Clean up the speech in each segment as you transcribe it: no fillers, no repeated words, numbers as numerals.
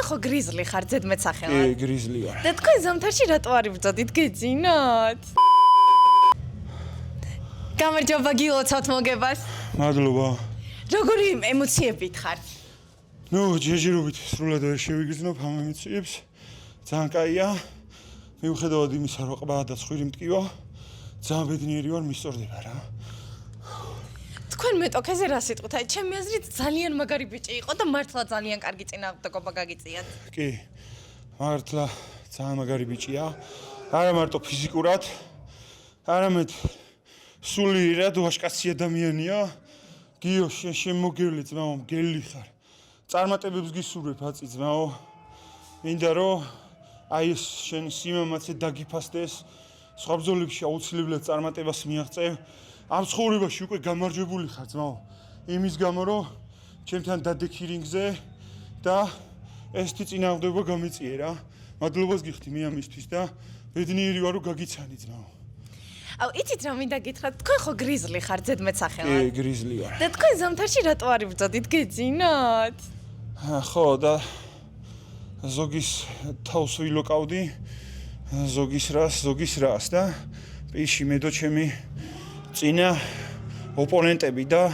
თქვენ ხო გრიზლი ხართ ზედმეტსახელად? კი, გრიზლი ვარ. და თქვენ ზამთარში რატო არ იბრძოდით გეძინოთ? გამარჯობა გილოცავთ მოგებას. მადლობა. როგორი ემოციებით ხართ? ნუ ჯეჯირობით სრულად ვერ შევიგრძნობ ამ ემოციებს. ძალიან კაია. მიუხედავად იმისა, რომ ყბა და ცხვირი მტკივა, ძალიან ბედნიერი ვარ, მისწორდება რა. თქვენ მეტოქეზე რა სიტყვით? აი, ჩემი აზრით ძალიან მაგარი ბიჭი იყო და მართლა ძალიან კარგი წინააღმდეგობა გაგიწიათ. კი. მართლა ძალიან მაგარი ბიჭია. არა მარტო ფიზიკურად, არამედ სულიერად ვაჟკაცი ადამიანია. გიო, შემოგევლე ძმაო, მგელი ხარ. წარმატებებს გისურვებ აწი ძმაო. მინდა რომ აი ეს შენ სიმამაცე დაგიფასდეს. სხვა ბრძოლებში აუცილებლად წარმატებას მიაღწევ. ამ ცხოვრებაში უკვე გამარჯვებული ხარ ძმაო. იმის გამო რომ ჩემთან დადექი რინგზე და ესეთი წინააღმდეგობა გამიწიე რა. მადლობას გიხდი მე ამისთვის და ბედნიერი ვარ რომ გაგიცანი ძმაო. აუ, იცით რა მინდა გითხრათ? თქვენ ხო გრიზლი ხართ ზედმეტსახელად? კი, გრიზლი ვარ. და თქვენ ზამთარში რატო არ იბრძოდით გეძინოთ? ხო და ზოგის თავს ვილოკავდი, ზოგის რას და პიში მე და ჩემი წინა ოპონენტები და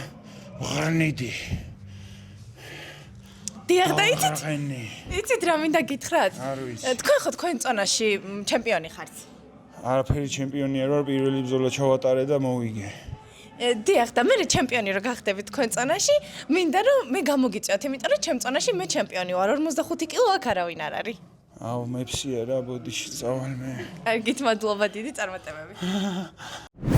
ღრნიდი. დიახ და იცით რა მინდა გითხრათ? არ ვიცი. თქვენ ხო თქვენ წონაში ჩემპიონი ხართ? არაფერი ჩემპიონი არ ვარ, პირველი ბრძოლა ჩავატარე და მოვიგე. დიახ და მე ჩემპიონი რო გახდებით თქვენ წონაში, მინდა რომ მე გამოგიწევთ, იმიტომ რომ ჩემ წონაში მე ჩემპიონი ვარ, 45 კილო აქ არავინ არ არის. აუ, მეფსია რა, ბოდიში წავალ მე. კარგით, მადლობა დიდი წარმატებები.